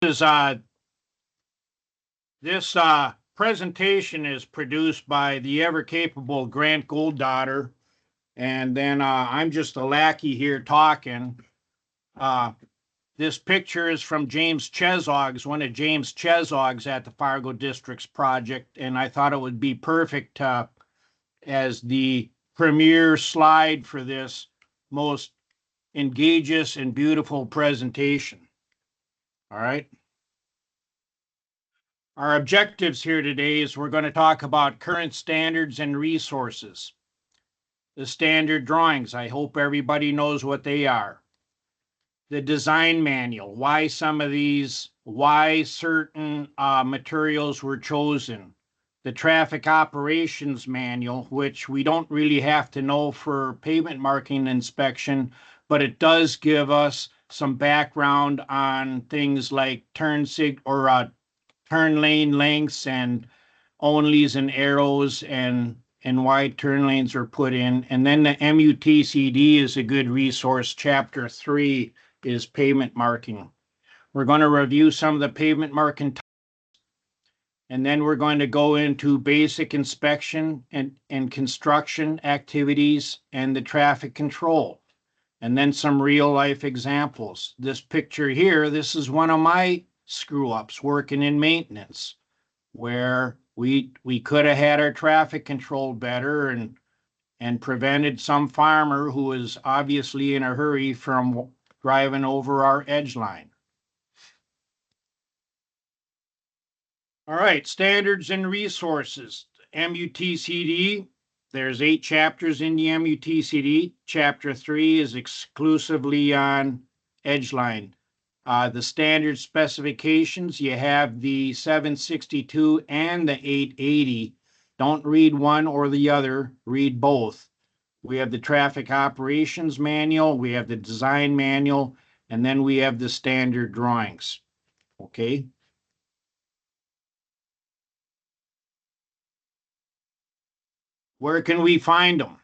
is this presentation is produced by the ever capable Grant Golddaughter, and then I'm just a lackey here talking. Uh, this picture is from James Chesog's, one of James Chesog's at the Fargo District's project, and I thought it would be perfect as the premier slide for this most engageous and beautiful presentation. All right. Our objectives here today is we're going to talk about current standards and resources. The standard drawings, I hope everybody knows what they are. The design manual, why some of these, why certain materials were chosen. The traffic operations manual, which we don't really have to know for pavement marking inspection, but it does give us some background on things like turn lane lengths and onlys and arrows and why turn lanes are put in. And then the MUTCD is a good resource. Chapter 3 is pavement marking. We're going to review some of the pavement marking, and then we're going to go into basic inspection and construction activities and the traffic control, and then some real life examples. This picture here, this is one of my screw ups working in maintenance, where we could have had our traffic controlled better and prevented some farmer who was obviously in a hurry from driving over our edge line. All right, standards and resources. MUTCD, there's 8 chapters in the MUTCD. Chapter 3 is exclusively on edge line. The standard specifications, you have the 762 and the 880. Don't read one or the other, read both. We have the traffic operations manual, we have the design manual, and then we have the standard drawings. Okay. Where can we find them?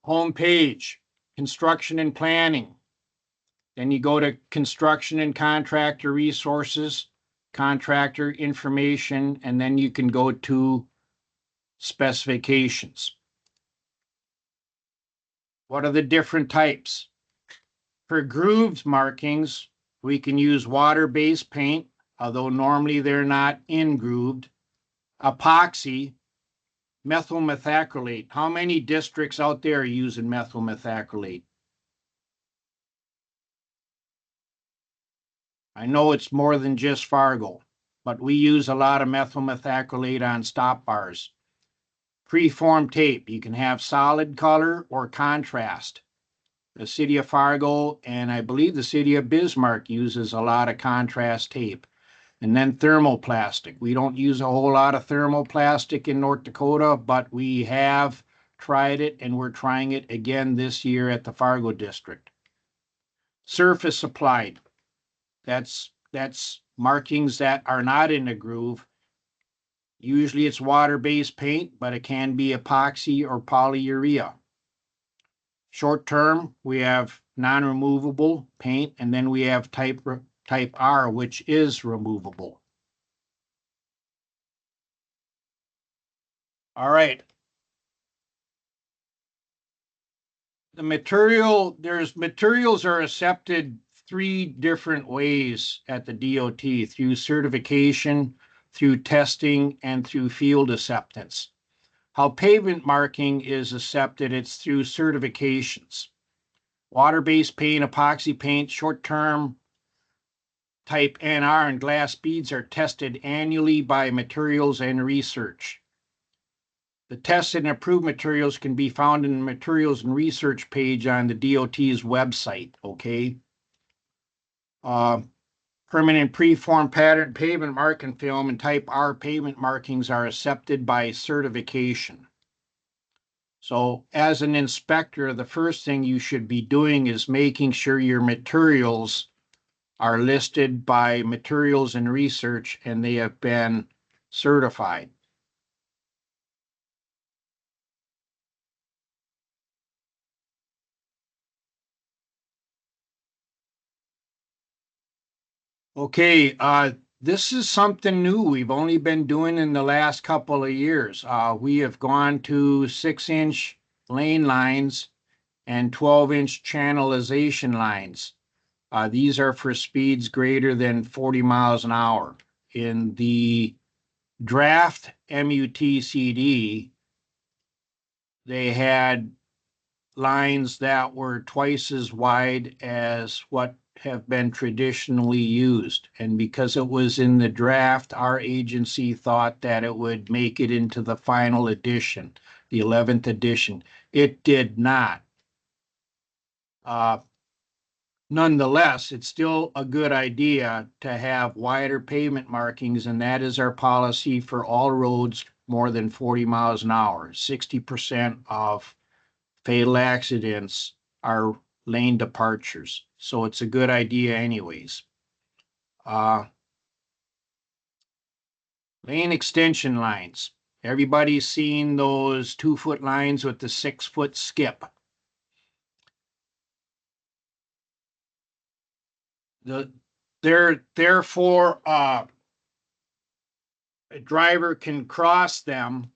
Homepage, construction and planning. Then you go to construction and contractor resources, contractor information, and then you can go to specifications. What are the different types? For grooved markings, we can use water-based paint, although normally they're not in-grooved. Epoxy, methyl methacrylate. How many districts out there are using methyl methacrylate? I know it's more than just Fargo, but we use a lot of methyl methacrylate on stop bars. Preform tape, you can have solid color or contrast. The city of Fargo and I believe the city of Bismarck uses a lot of contrast tape. And then thermoplastic. We don't use a whole lot of thermoplastic in North Dakota, but we have tried it and we're trying it again this year at the Fargo district. Surface applied. That's markings that are not in a groove. Usually it's water-based paint, but it can be epoxy or polyurea. Short term, we have non-removable paint, and then we have type R, which is removable. All right. Materials are accepted 3 different ways at the DOT: through certification, through testing, and through field acceptance. How pavement marking is accepted, it's through certifications. Water-based paint, epoxy paint, short-term type NR, and glass beads are tested annually by Materials and Research. The tested and approved materials can be found in the Materials and Research page on the DOT's website, okay? Permanent preform pattern pavement marking film and type R pavement markings are accepted by certification. So as an inspector, the first thing you should be doing is making sure your materials are listed by Materials and Research and they have been certified. Okay, this is something new we've only been doing in the last couple of years. We have gone to 6-inch lane lines and 12-inch channelization lines. These are for speeds greater than 40 miles an hour. In the draft MUTCD, they had lines that were twice as wide as what have been traditionally used. And because it was in the draft, our agency thought that it would make it into the final edition, the 11th edition. It did not. Uh, Nonetheless, it's still a good idea to have wider pavement markings, and that is our policy for all roads more than 40 miles an hour. 60% of fatal accidents are lane departures. So it's a good idea anyways. Uh, Lane extension lines. Everybody's seen those 2-foot lines with the 6-foot skip. They're therefore a driver can cross them,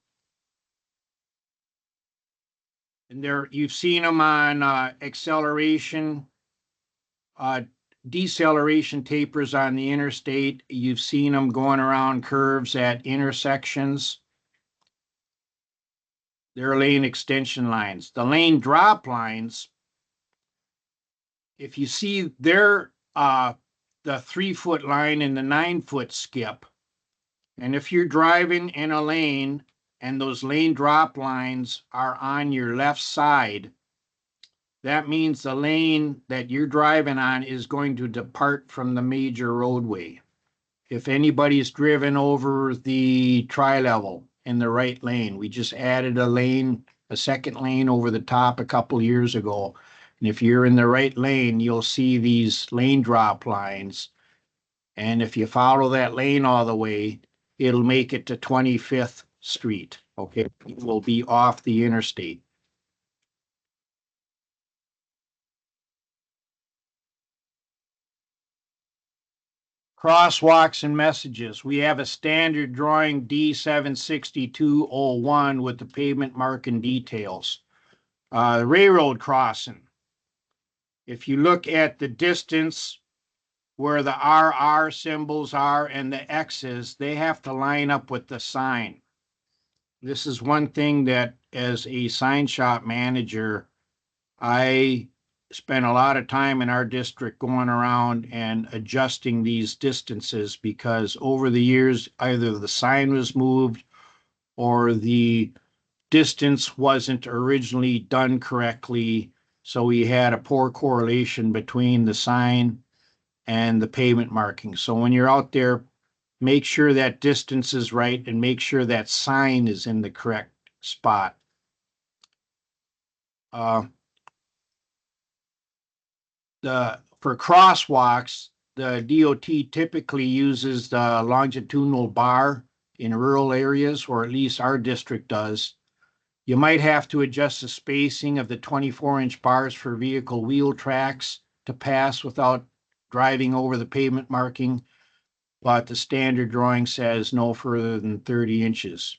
and you've seen them on acceleration, uh, deceleration tapers on the interstate. You've seen them going around curves at intersections. They're lane extension lines. The lane drop lines, if you see they're the 3-foot line and the 9-foot skip. And if you're driving in a lane and those lane drop lines are on your left side, that means the lane that you're driving on is going to depart from the major roadway. If anybody's driven over the tri-level in the right lane, we just added a second lane over the top a couple years ago. And if you're in the right lane, you'll see these lane drop lines. And if you follow that lane all the way, it'll make it to 25th Street. Okay, it will be off the interstate. Crosswalks and messages. We have a standard drawing D76201 with the pavement marking details. Railroad crossing. If you look at the distance where the RR symbols are and the X's, they have to line up with the sign. This is one thing that as a sign shop manager, I spent a lot of time in our district going around and adjusting these distances because over the years, either the sign was moved or the distance wasn't originally done correctly. So we had a poor correlation between the sign and the pavement marking. So when you're out there, make sure that distance is right and make sure that sign is in the correct spot. For crosswalks, the DOT typically uses the longitudinal bar in rural areas, or at least our district does. You might have to adjust the spacing of the 24-inch bars for vehicle wheel tracks to pass without driving over the pavement marking, but the standard drawing says no further than 30 inches.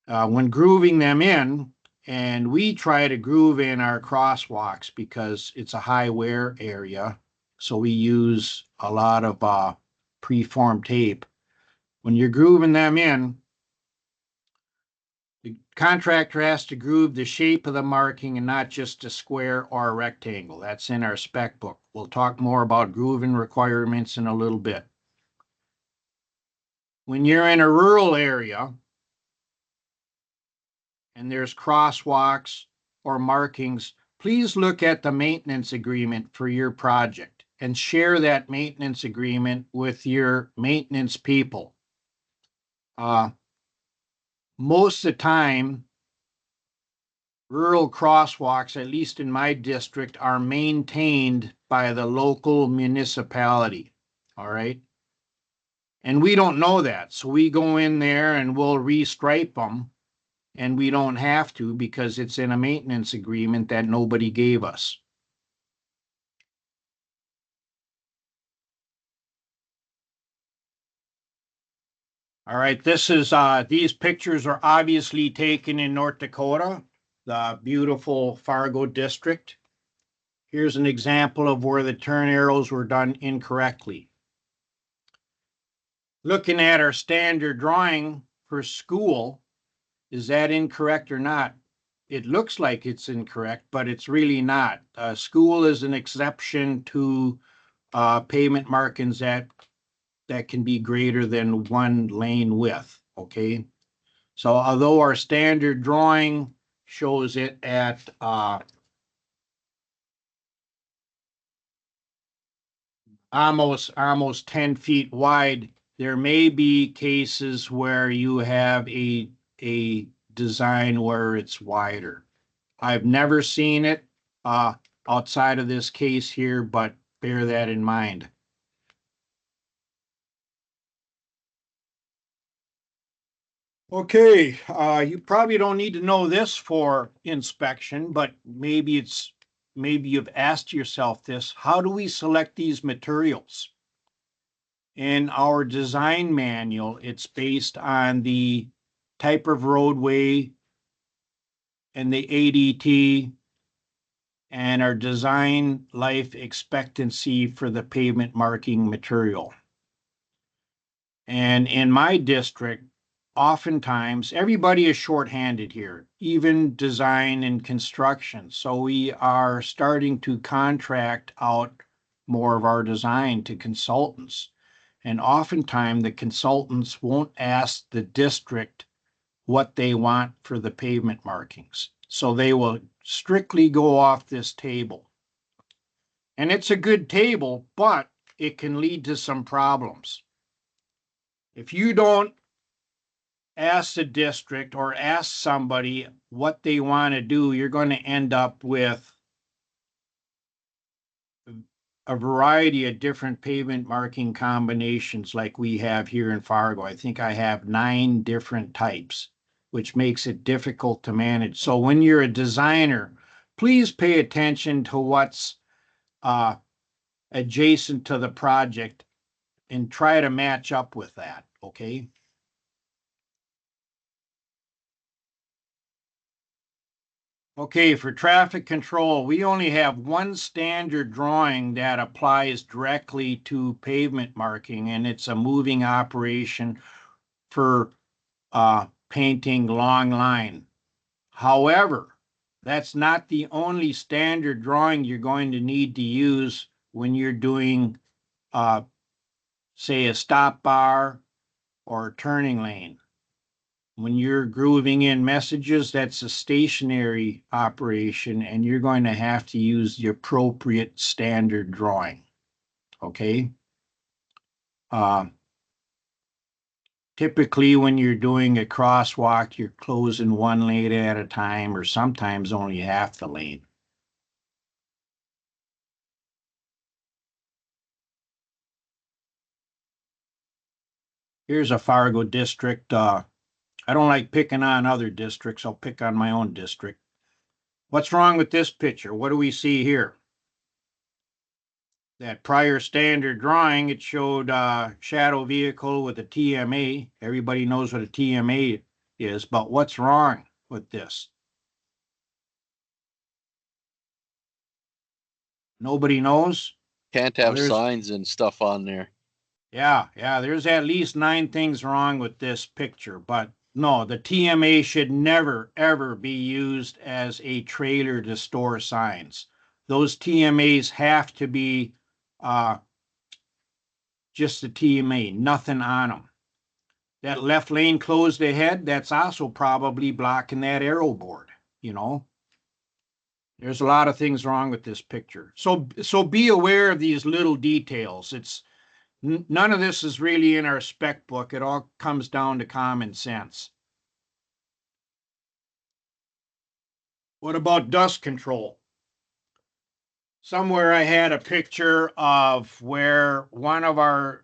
When grooving them in, and we try to groove in our crosswalks because it's a high wear area, so we use a lot of preformed tape. When you're grooving them in, the contractor has to groove the shape of the marking and not just a square or a rectangle. That's in our spec book. We'll talk more about grooving requirements in a little bit. When you're in a rural area and there's crosswalks or markings, please look at the maintenance agreement for your project and share that maintenance agreement with your maintenance people. Most of the time, rural crosswalks, at least in my district, are maintained by the local municipality. All right. And we don't know that. So we go in there and we'll restripe them. And we don't have to because it's in a maintenance agreement that nobody gave us. All right, this is, these pictures are obviously taken in North Dakota, the beautiful Fargo district. Here's an example of where the turn arrows were done incorrectly. Looking at our standard drawing for school, is that incorrect or not? It looks like it's incorrect, but it's really not. School is an exception to pavement markings that can be greater than 1 lane width, okay? So although our standard drawing shows it at almost 10 feet wide, there may be cases where you have a design where it's wider. I've never seen it outside of this case here, but bear that in mind. Okay, you probably don't need to know this for inspection, but maybe you've asked yourself this: how do we select these materials? In our design manual, it's based on the type of roadway and the ADT and our design life expectancy for the pavement marking material. And in my district, oftentimes everybody is shorthanded here, even design and construction. So we are starting to contract out more of our design to consultants. And oftentimes the consultants won't ask the district what they want for the pavement markings. So they will strictly go off this table. And it's a good table, but it can lead to some problems. If you don't ask the district or ask somebody what they want to do, you're going to end up with a variety of different pavement marking combinations like we have here in Fargo. I think I have 9 different types, which makes it difficult to manage. So when you're a designer, please pay attention to what's adjacent to the project and try to match up with that, okay? Okay, for traffic control, we only have one standard drawing that applies directly to pavement marking, and it's a moving operation for painting long line. However, that's not the only standard drawing you're going to need to use when you're doing, say, a stop bar or a turning lane. When you're grooving in messages, that's a stationary operation, and you're going to have to use the appropriate standard drawing, okay? Typically, when you're doing a crosswalk, you're closing 1 lane at a time, or sometimes only half the lane. Here's a Fargo district. I don't like picking on other districts. I'll pick on my own district. What's wrong with this picture? What do we see here? That prior standard drawing, it showed a shadow vehicle with a TMA. Everybody knows what a TMA is, but what's wrong with this? Nobody knows? Can't Well, have signs and stuff on there. yeah, there's at least 9 things wrong with this picture, but no, the TMA should never, ever be used as a trailer to store signs. Those TMAs have to be just a TMA, nothing on them. That left lane closed ahead, that's also probably blocking that arrow board, you know. There's a lot of things wrong with this picture. So be aware of these little details. It's none of this is really in our spec book. It all comes down to common sense. What about dust control? Somewhere I had a picture of where one of our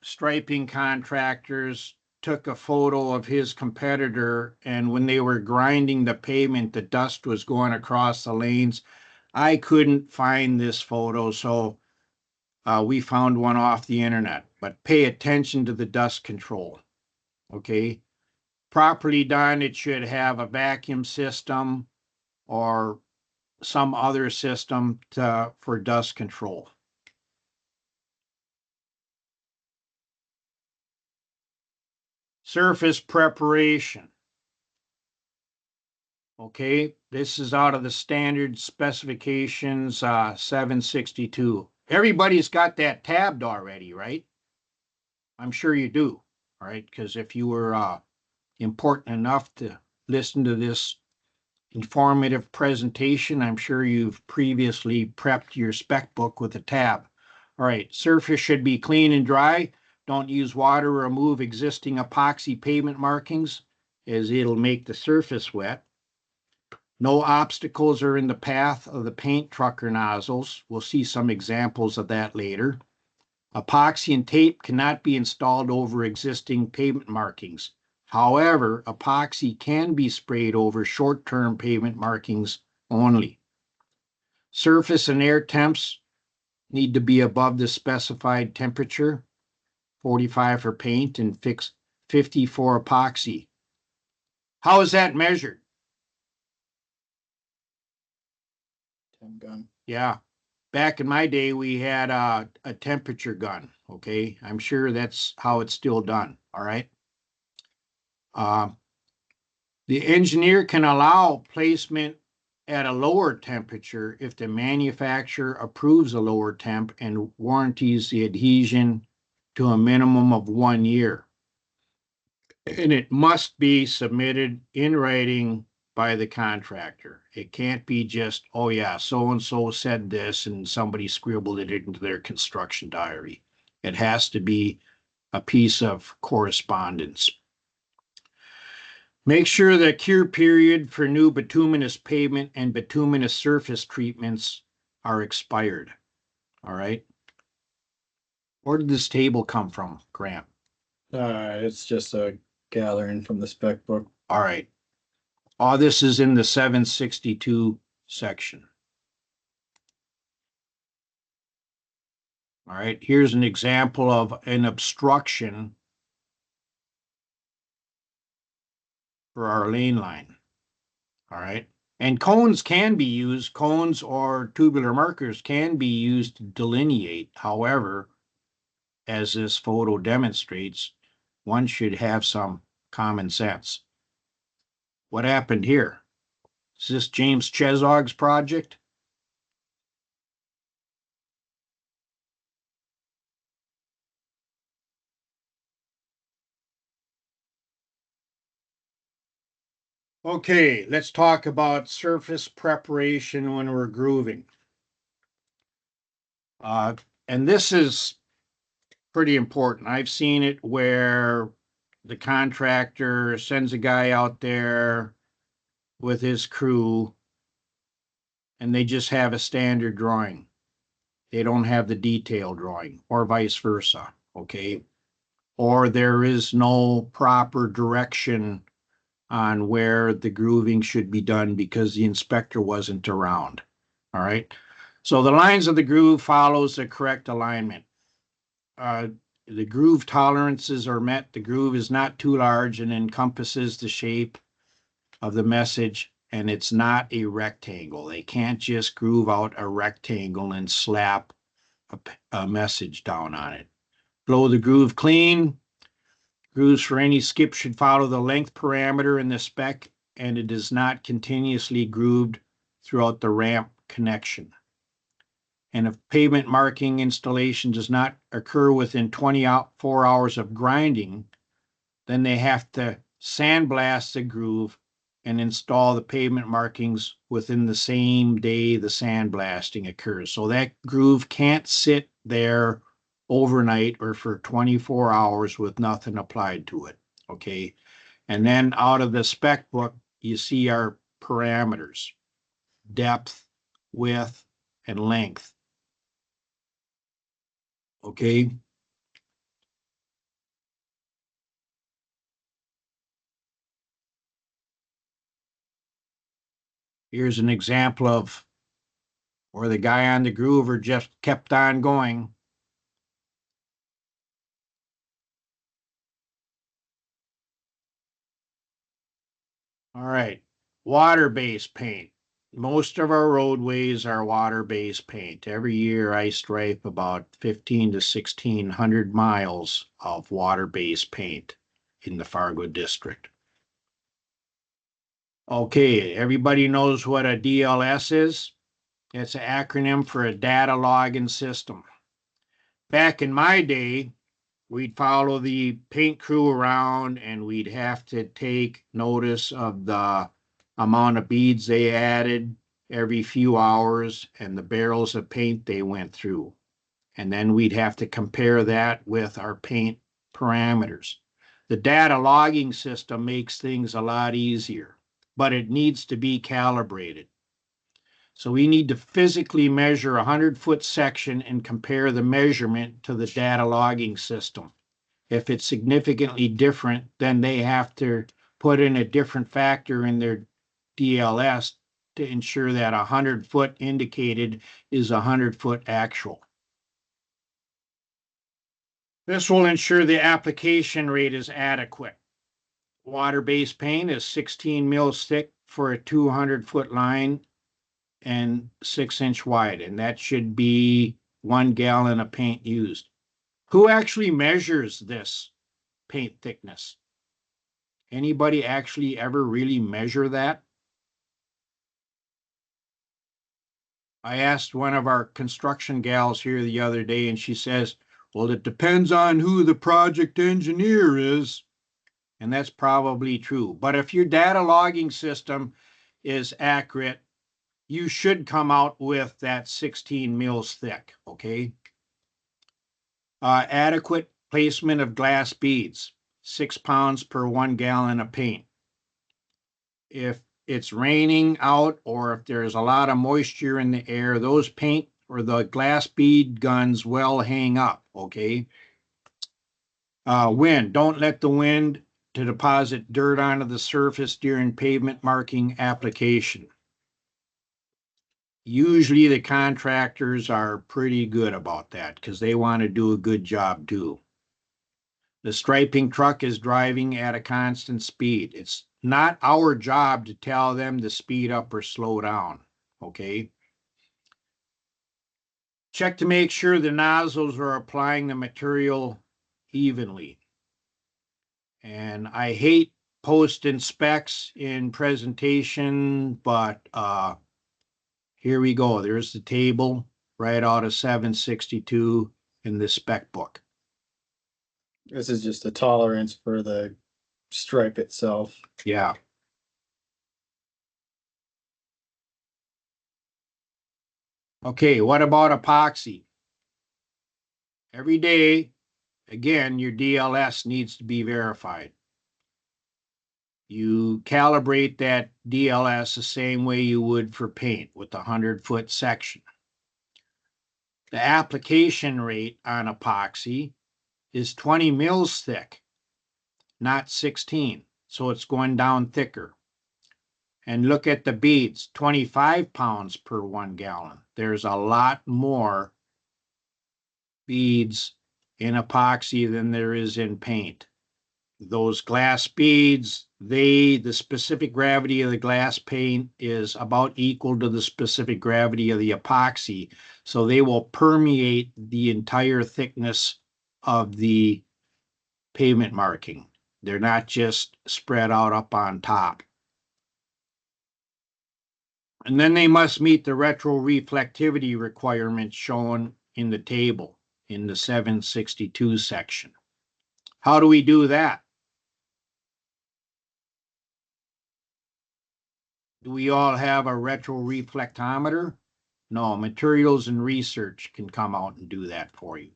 striping contractors took a photo of his competitor, and when they were grinding the pavement, the dust was going across the lanes. I couldn't find this photo, so we found one off the internet. But pay attention to the dust control. Okay. Properly done, it should have a vacuum system or some other system for dust control. Surface preparation. Okay, this is out of the standard specifications 762. Everybody's got that tabbed already, right? I'm sure you do, all right? Because if you were important enough to listen to this informative presentation, I'm sure you've previously prepped your spec book with a tab. All right, surface should be clean and dry. Don't use water to remove existing epoxy pavement markings, as it'll make the surface wet. No obstacles are in the path of the paint trucker nozzles. We'll see some examples of that later. Epoxy and tape cannot be installed over existing pavement markings. However, epoxy can be sprayed over short-term pavement markings only. Surface and air temps need to be above the specified temperature, 45 for paint and 50 for epoxy. How is that measured? Temp gun. Yeah. Back in my day, we had a temperature gun, okay? I'm sure that's how it's still done, all right? The engineer can allow placement at a lower temperature if the manufacturer approves a lower temp and warranties the adhesion to a minimum of 1 year. And it must be submitted in writing by the contractor. It can't be just, oh yeah, so-and-so said this and somebody scribbled it into their construction diary. It has to be a piece of correspondence. Make sure the cure period for new bituminous pavement and bituminous surface treatments are expired. All right. Where did this table come from, Grant? It's just a gathering from the spec book. All right. All this is in the 762 section. All right, here's an example of an obstruction for our lane line. All right, and cones can be used, cones or tubular markers can be used to delineate. However, as this photo demonstrates, one should have some common sense. What happened here? Is this James Chezog's project? Okay, let's talk about surface preparation when we're grooving. And this is pretty important. I've seen it where the contractor sends a guy out there with his crew and they just have a standard drawing. They don't have the detail drawing, or vice versa, okay? Or there is no proper direction on where the grooving should be done because the inspector wasn't around, all right? So the lines of the groove follows the correct alignment. The groove tolerances are met. The groove is not too large and encompasses the shape of the message, and it's not a rectangle. They can't just groove out a rectangle and slap a message down on it. Blow the groove clean. Grooves for any skip should follow the length parameter in the spec, and it is not continuously grooved throughout the ramp connection. And if pavement marking installation does not occur within 24 hours of grinding, then they have to sandblast the groove and install the pavement markings within the same day the sandblasting occurs. So that groove can't sit there overnight or for 24 hours with nothing applied to it, okay? And then out of the spec book, you see our parameters: depth, width, and length. Okay. Here's an example of where the guy on the groover just kept on going. All right, water-based paint. Most of our roadways are water-based paint. Every year I stripe about 15 to 1600 miles of water-based paint in the Fargo district. Okay, everybody knows what a DLS is? It's an acronym for a data logging system. Back in my day, we'd follow the paint crew around and we'd have to take notice of the amount of beads they added every few hours and the barrels of paint they went through. And then we'd have to compare that with our paint parameters. The data logging system makes things a lot easier, but it needs to be calibrated. So we need to physically measure a 100-foot section and compare the measurement to the data logging system. If it's significantly different, then they have to put in a different factor in their DLS to ensure that a 100-foot indicated is a 100-foot actual. This will ensure the application rate is adequate. Water-based paint is 16 mils thick for a 200-foot line and 6-inch wide, and that should be 1 gallon of paint used. Who actually measures this paint thickness? Anybody actually ever really measure that? I asked one of our construction gals here the other day, and she says, well, it depends on who the project engineer is. And that's probably true. But if your data logging system is accurate, you should come out with that 16 mils thick, okay? Adequate placement of glass beads, 6 pounds per 1 gallon of paint. If it's raining out or if there's a lot of moisture in the air, those paint or the glass bead guns will hang up, okay? Wind, don't let the wind to deposit dirt onto the surface during pavement marking application. Usually the contractors are pretty good about that because they want to do a good job too. The striping truck is driving at a constant speed. It's not our job to tell them to speed up or slow down, okay? Check to make sure the nozzles are applying the material evenly. And I hate posting specs in presentation, but here we go. There's the table right out of 762 in the spec book. This is just a tolerance for the stripe itself. Yeah. Okay, what about epoxy? Every day, again, your DLS needs to be verified. You calibrate that DLS the same way you would for paint with a 100-foot section. The application rate on epoxy is 20 mils thick, not 16. So it's going down thicker. And look at the beads, 25 pounds per 1 gallon. There's a lot more beads in epoxy than there is in paint. Those glass beads, the specific gravity of the glass paint is about equal to the specific gravity of the epoxy. So they will permeate the entire thickness of the pavement marking. They're not just spread out up on top. And then they must meet the retroreflectivity requirements shown in the table in the 762 section. How do we do that? Do we all have a retroreflectometer? No, materials and research can come out and do that for you.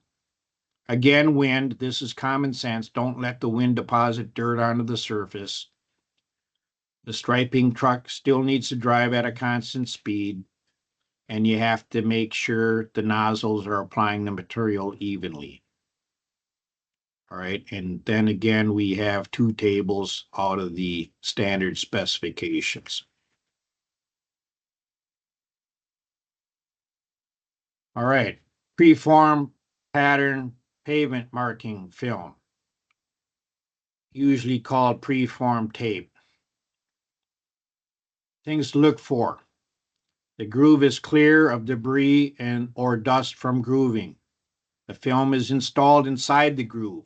Again, wind, this is common sense. Don't let the wind deposit dirt onto the surface. The striping truck still needs to drive at a constant speed, and you have to make sure the nozzles are applying the material evenly. All right, and then again, we have 2 tables out of the standard specifications. All right, preform pattern pavement marking film, usually called preform tape. Things to look for. The groove is clear of debris and or dust from grooving. The film is installed inside the groove.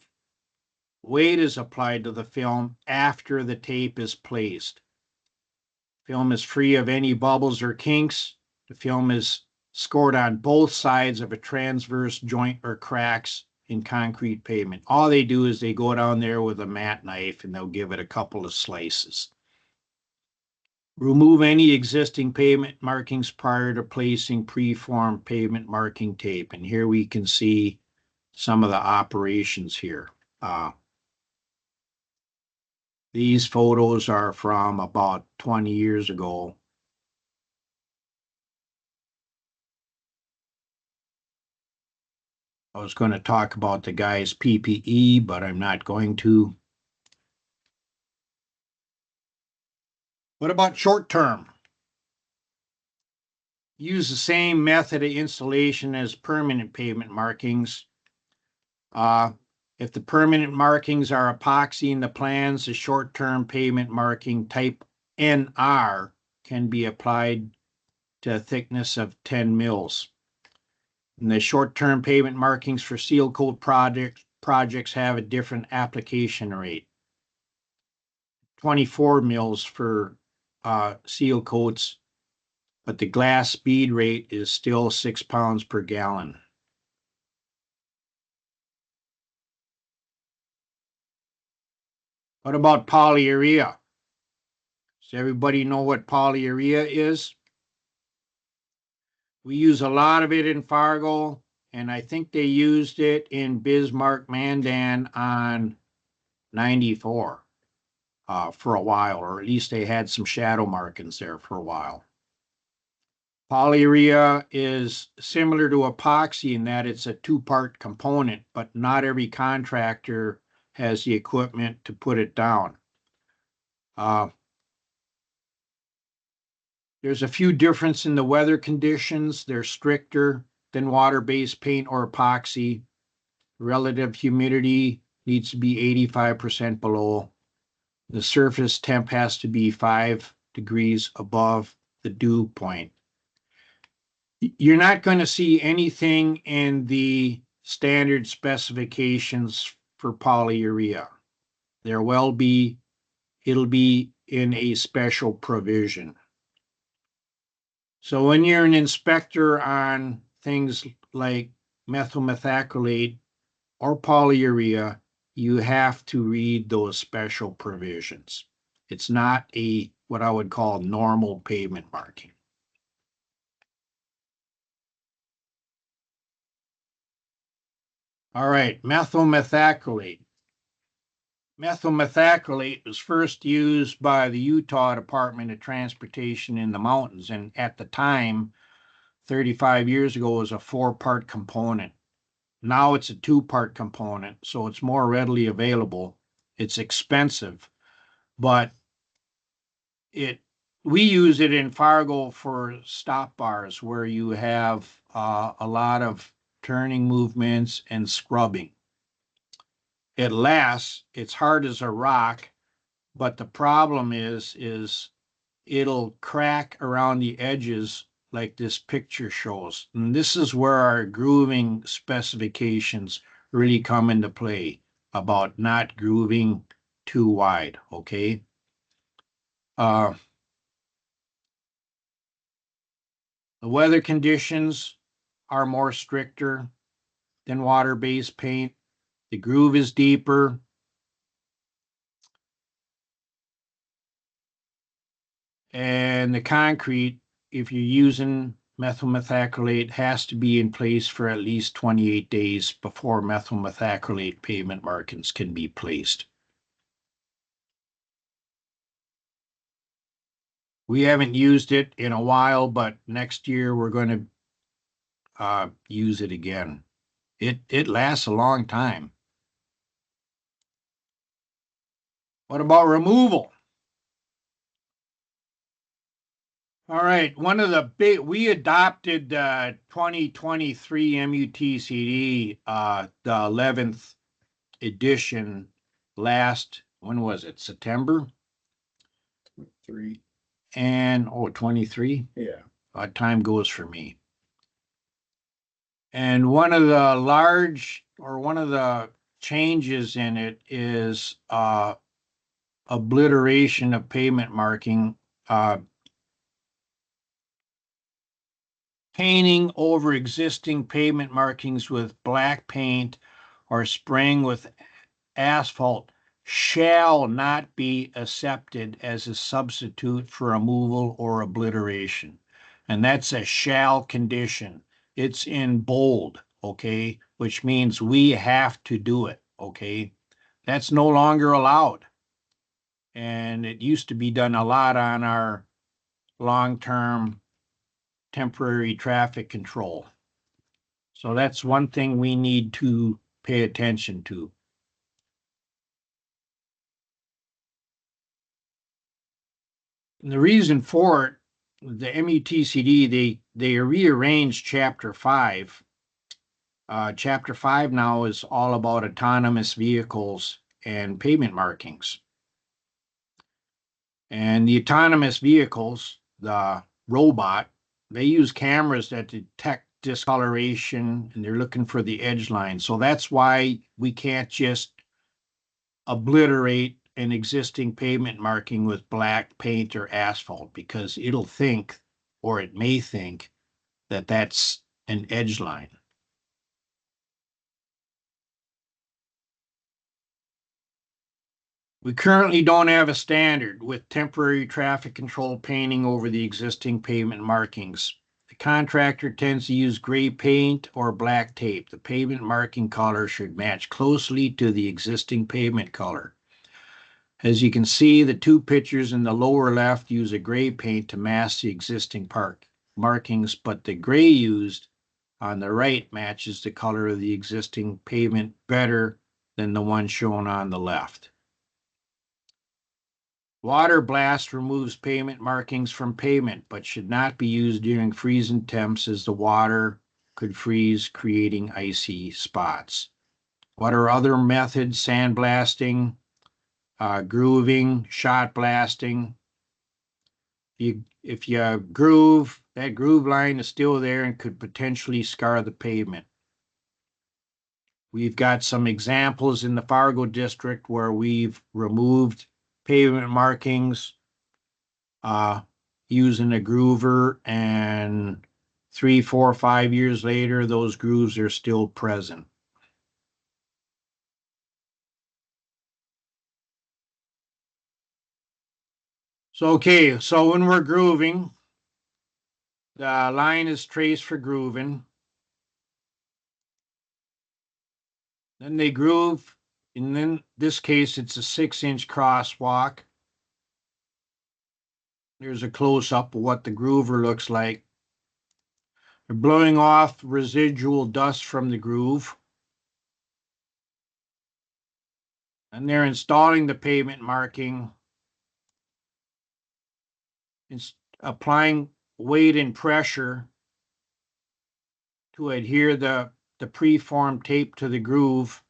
Weight is applied to the film after the tape is placed. Film is free of any bubbles or kinks. The film is scored on both sides of a transverse joint or cracks in concrete pavement. All they do is they go down there with a mat knife and they'll give it a couple of slices. Remove any existing pavement markings prior to placing preformed pavement marking tape. And here we can see some of the operations here. These photos are from about 20 years ago. I was going to talk about the guy's PPE, but I'm not going to. What about short term? Use the same method of installation as permanent pavement markings. If the permanent markings are epoxy in the plans, the short-term pavement marking type NR can be applied to a thickness of 10 mils. And the short-term pavement markings for seal coat projects have a different application rate. 24 mils for seal coats, but the glass bead rate is still 6 pounds per gallon. What about polyurea? Does everybody know what polyurea is? We use a lot of it in Fargo, and I think they used it in Bismarck Mandan on 94 for a while, or at least they had some shadow markings there for a while. Polyurea is similar to epoxy in that it's a two-part component, but not every contractor has the equipment to put it down. There's a few differences in the weather conditions. They're stricter than water-based paint or epoxy. Relative humidity needs to be 85% below. The surface temp has to be 5 degrees above the dew point. You're not going to see anything in the standard specifications for polyurea. It'll be in a special provision. So when you're an inspector on things like methyl methacrylate or polyurea, you have to read those special provisions. It's not what I would call normal pavement marking. All right, methyl methacrylate. Methyl methacrylate was first used by the Utah Department of Transportation in the mountains, and at the time, 35 years ago, it was a 4-part component. Now it's a 2-part component, so it's more readily available. It's expensive, but we use it in Fargo for stop bars where you have a lot of turning movements and scrubbing. It lasts, it's hard as a rock, but the problem is it'll crack around the edges like this picture shows. And this is where our grooving specifications really come into play about not grooving too wide, okay? The weather conditions are more stricter than water-based paint. The groove is deeper. And the concrete, if you're using methyl methacrylate, has to be in place for at least 28 days before methyl methacrylate pavement markings can be placed. We haven't used it in a while, but next year we're going to use it again. It lasts a long time. What about removal? All right, we adopted 2023 MUTCD, the 11th edition when was it, September? 3. and, 23. Yeah. Time goes for me. And one of the changes in it is obliteration of pavement marking, painting over existing pavement markings with black paint or spraying with asphalt shall not be accepted as a substitute for removal or obliteration. And that's a shall condition. It's in bold, okay, which means we have to do it, okay? That's no longer allowed. And it used to be done a lot on our long-term temporary traffic control. So that's one thing we need to pay attention to. And the reason for it, the MUTCD, they rearranged Chapter 5. Chapter 5 now is all about autonomous vehicles and pavement markings. And the autonomous vehicles, the robot, they use cameras that detect discoloration, and they're looking for the edge line. So that's why we can't just obliterate an existing pavement marking with black paint or asphalt, because it'll think, or it may think, that that's an edge line. We currently don't have a standard with temporary traffic control painting over the existing pavement markings. The contractor tends to use gray paint or black tape. The pavement marking color should match closely to the existing pavement color. As you can see, the two pictures in the lower left use a gray paint to mask the existing markings, but the gray used on the right matches the color of the existing pavement better than the one shown on the left. Water blast removes pavement markings from pavement, but should not be used during freezing temps, as the water could freeze, creating icy spots. What are other methods? Sandblasting, grooving, shot blasting. If you groove, that groove line is still there and could potentially scar the pavement. We've got some examples in the Fargo district where we've removed pavement markings using a groover, and 3, 4, 5 years later, those grooves are still present. So when we're grooving, the line is traced for grooving. Then they groove, and in this case, it's a 6-inch crosswalk. Here's a close-up of what the groover looks like. They're blowing off residual dust from the groove. And they're installing the pavement marking. It's applying weight and pressure to adhere the preformed tape to the groove.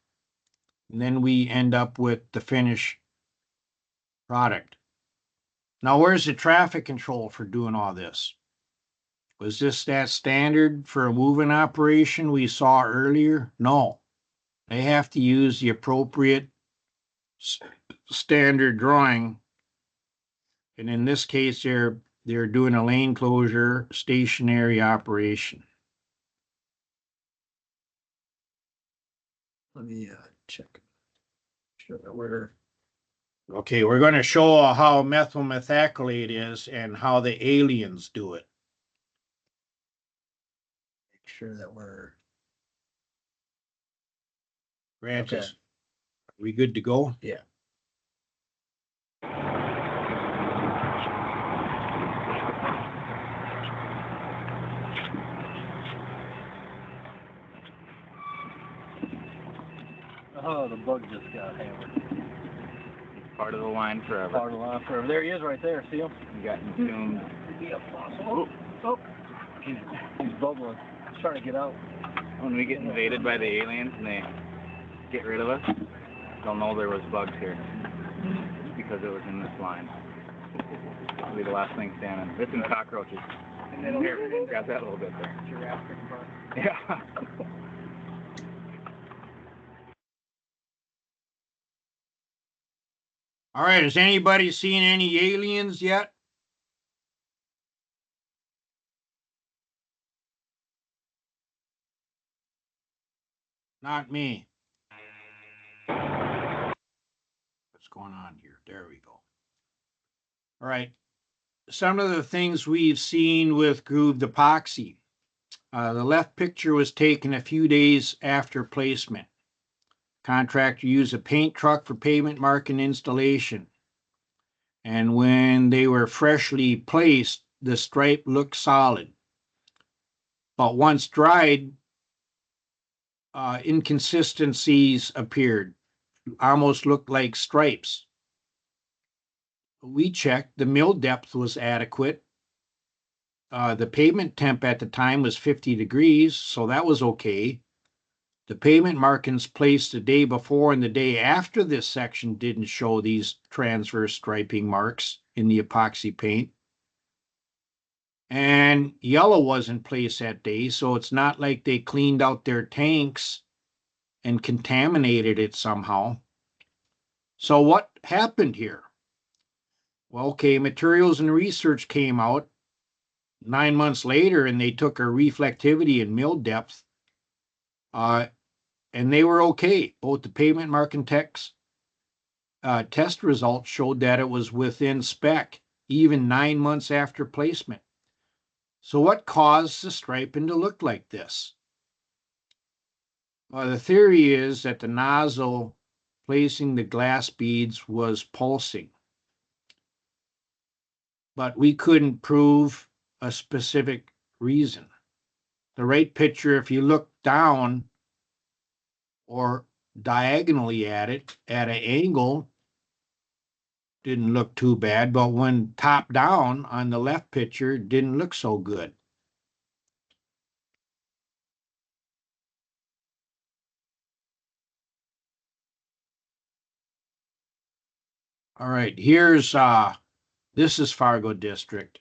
And then we end up with the finished product. Now, where's the traffic control for doing all this? Was this that standard for a moving operation we saw earlier? No. They have to use the appropriate standard drawing. And in this case, they're doing a lane closure stationary operation. Let me check. Sure that we're Okay, we're going to show how methyl methacrylate is and how the aliens do it. make sure that we're Grant, Okay. are we good to go? yeah. Oh, the bug just got hammered. Part of the line forever. Part of the line forever. There he is right there. See him? You got entombed. Oh. He's bubbling. He's trying to get out. When we get invaded by the aliens and they get rid of us, they'll know there was bugs here. Because it was in this line. It'll be the last thing standing. This and cockroaches. And then here, grab that little bit there. Jurassic Park. Yeah. All right, has anybody seen any aliens yet? Not me. What's going on here? There we go. All right. Some of the things we've seen with grooved epoxy. The left picture was taken a few days after placement. Contractor used a paint truck for pavement marking installation. And when they were freshly placed, the stripe looked solid. But once dried, inconsistencies appeared, almost looked like stripes. We checked, the mill depth was adequate. The pavement temp at the time was 50 degrees, so that was okay. The pavement markings placed the day before and the day after this section didn't show these transverse striping marks in the epoxy paint. And yellow wasn't placed that day, so it's not like they cleaned out their tanks and contaminated it somehow. So what happened here? Well, okay, materials and research came out 9 months later, and they took our reflectivity and mill depth, and they were okay. Both the pavement marking test results showed that it was within spec, even 9 months after placement. So what caused the striping to look like this? Well, the theory is that the nozzle placing the glass beads was pulsing, but we couldn't prove a specific reason. The right picture, if you look down or diagonally at it at an angle, didn't look too bad, but when top down on the left picture, didn't look so good. All right, here's this is Fargo District.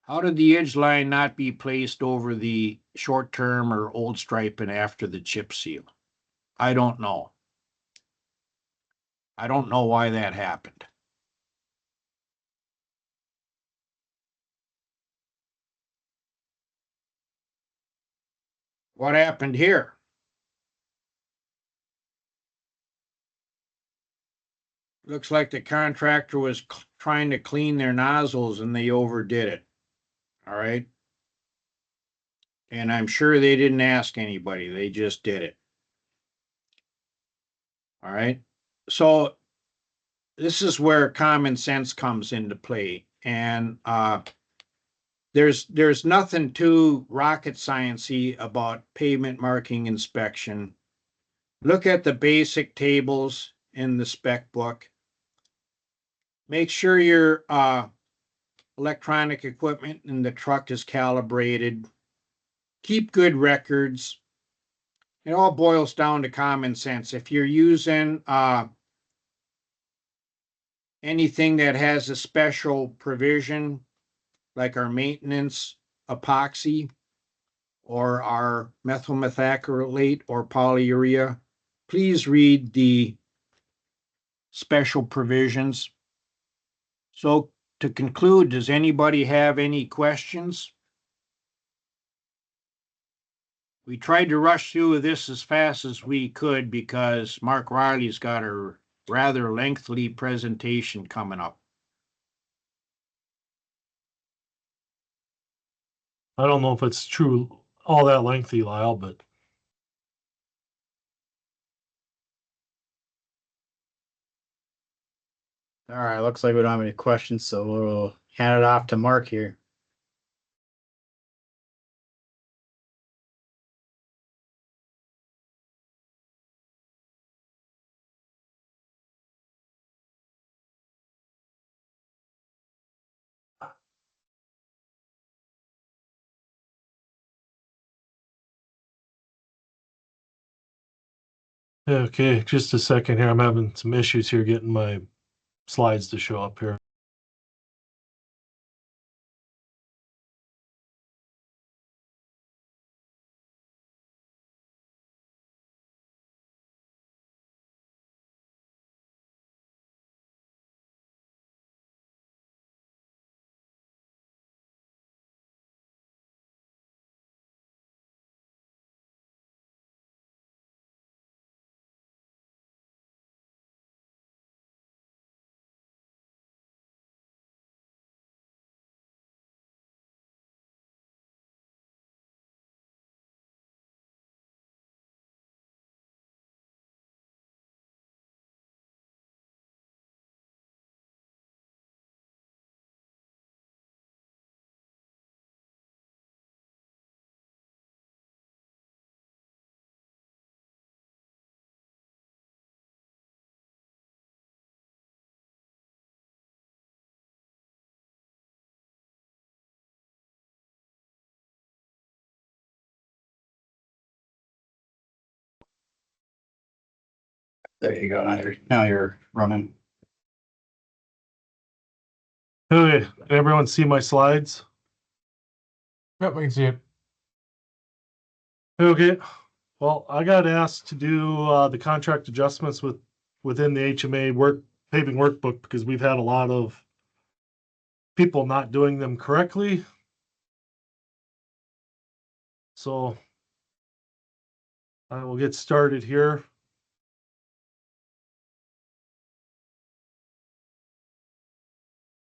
How did the edge line not be placed over the short-term or old striping after the chip seal? I don't know. I don't know why that happened. What happened here? Looks like the contractor was trying to clean their nozzles and they overdid it. All right. And I'm sure they didn't ask anybody. They just did it. All right. So this is where common sense comes into play. And there's nothing too rocket sciencey about pavement marking inspection. Look at the basic tables in the spec book. Make sure your electronic equipment in the truck is calibrated. Keep good records. It all boils down to common sense. If you're using anything that has a special provision, like our maintenance epoxy or our methyl methacrylate or polyurea, please read the special provisions. So to conclude, does anybody have any questions? We tried to rush through this as fast as we could because Mark Riley's got a rather lengthy presentation coming up. I don't know if it's true all that lengthy, Lyle, but All right, looks like we don't have any questions, so we'll hand it off to Mark here. okay, just a second here. I'm having some issues here getting my slides to show up here. There you go. Now you're running. Okay, can everyone see my slides? Yep, I can see it. Okay, well, I got asked to do the contract adjustments within the HMA paving workbook because we've had a lot of people not doing them correctly. So I will get started here.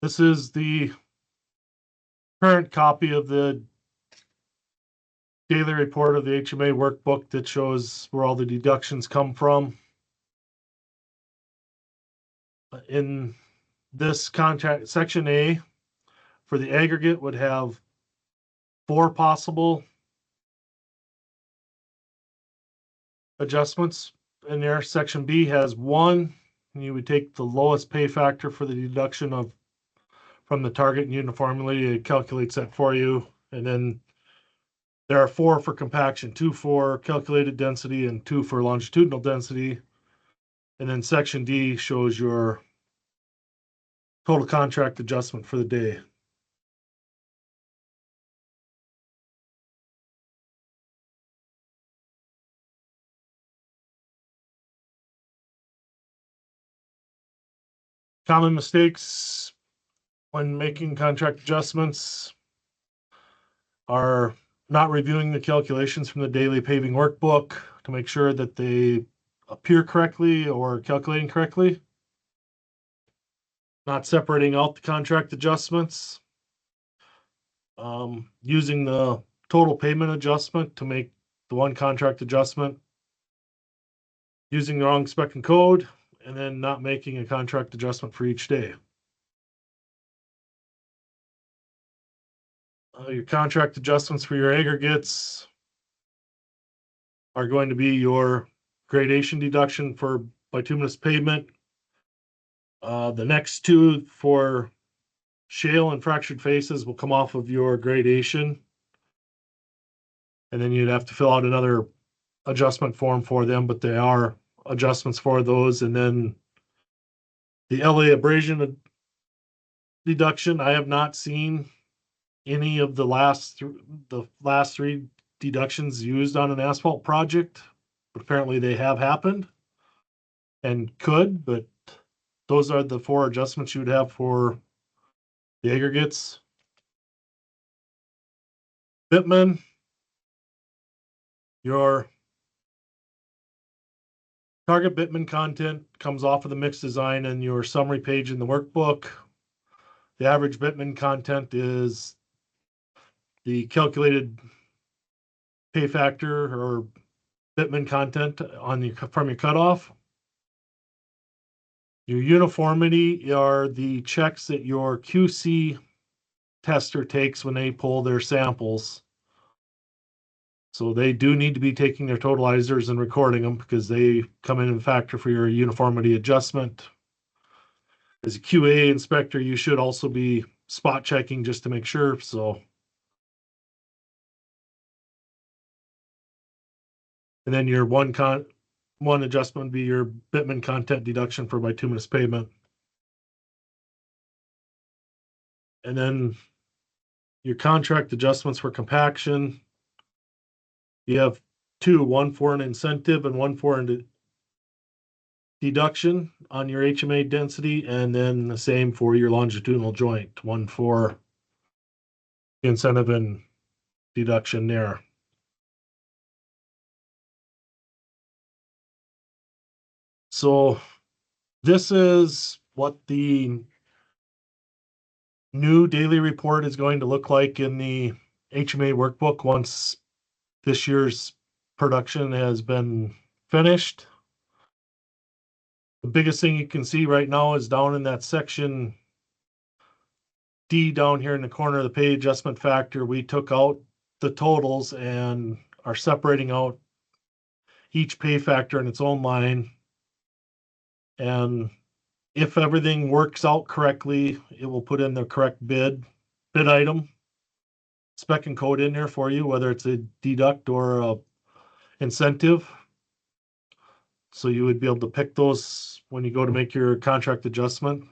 This is the current copy of the daily report of the HMA workbook that shows where all the deductions come from. In this contract, section A for the aggregate would have 4 possible adjustments in there. Section B has 1, and you would take the lowest pay factor for the deduction from the target and uniformity. It calculates that for you. And then there are 4 for compaction, 2 for calculated density and 2 for longitudinal density. And then section D shows your total contract adjustment for the day. Common mistakes when making contract adjustments are not reviewing the calculations from the daily paving workbook to make sure that they appear correctly or calculating correctly. Not separating out the contract adjustments. Using the total payment adjustment to make the one contract adjustment. Using the wrong spec and code, and then not making a contract adjustment for each day. Your contract adjustments for your aggregates are going to be your gradation deduction for bituminous pavement. The next 2 for shale and fractured faces will come off of your gradation. And then you'd have to fill out another adjustment form for them, but they are adjustments for those. And then the LA abrasion deduction, I have not seen any of the last 3 deductions used on an asphalt project, but apparently they have happened and could, but those are the 4 adjustments you would have for the aggregates. Bitumen, your target bitumen content comes off of the mix design and your summary page in the workbook. The average bitumen content is the calculated pay factor or bitumen content from your cutoff. Your uniformity are the checks that your QC tester takes when they pull their samples. So they do need to be taking their totalizers and recording them because they come in and factor for your uniformity adjustment. As a QA inspector, you should also be spot checking just to make sure. So, and then your one adjustment would be your bitumen content deduction for bituminous pavement. And then your contract adjustments for compaction. You have 2, one for an incentive and one for a deduction on your HMA density, and then the same for your longitudinal joint, one for incentive and deduction there. So this is what the new daily report is going to look like in the HMA workbook once this year's production has been finished. The biggest thing you can see right now is down in that section D down here in the corner of the pay adjustment factor. We took out the totals and are separating out each pay factor in its own line. And if everything works out correctly, it will put in the correct bid item, spec and code in there for you, whether it's a deduct or a incentive. So you would be able to pick those when you go to make your contract adjustment.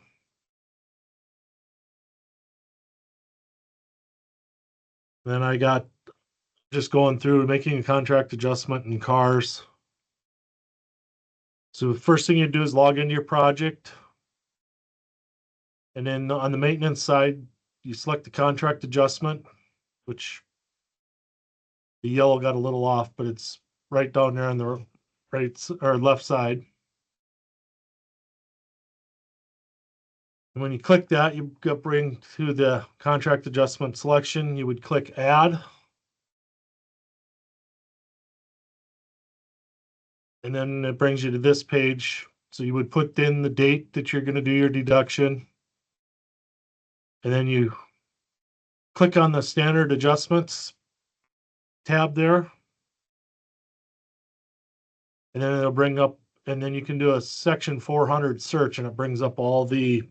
Then I got just going through making a contract adjustment in cars. So the first thing you do is log into your project. And then on the maintenance side, you select the contract adjustment, which the yellow got a little off, but it's right down there on the right or left side. And when you click that, you bring to the contract adjustment selection, you would click add. And then it brings you to this page. So you would put in the date that you're going to do your deduction. And then you click on the standard adjustments tab there. And then it'll bring up, and then you can do a section 400 search and it brings up all the